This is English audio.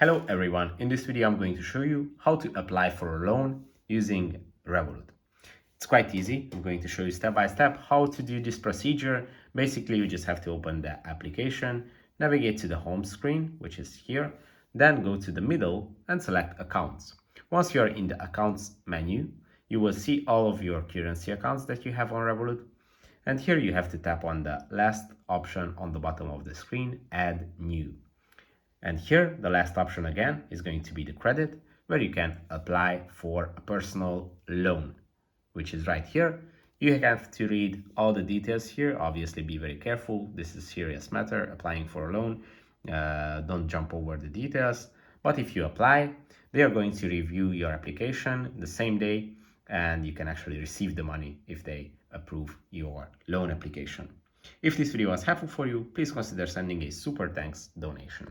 Hello everyone, in this video I'm going to show you how to apply for a loan using Revolut. It's quite easy. I'm going to show you step by step how to do this procedure. Basically, you just have to open the application, navigate to the home screen, which is here, then go to the middle and select accounts. Once you are in the accounts menu, you will see all of your currency accounts that you have on Revolut. And here you have to tap on the last option on the bottom of the screen, add new. And here, the last option again is going to be the credit, where you can apply for a personal loan, which is right here. You have to read all the details here. Obviously, be very careful. This is a serious matter, applying for a loan. Don't jump over the details. But if you apply, they are going to review your application the same day, and you can actually receive the money if they approve your loan application. If this video was helpful for you, please consider sending a super thanks donation.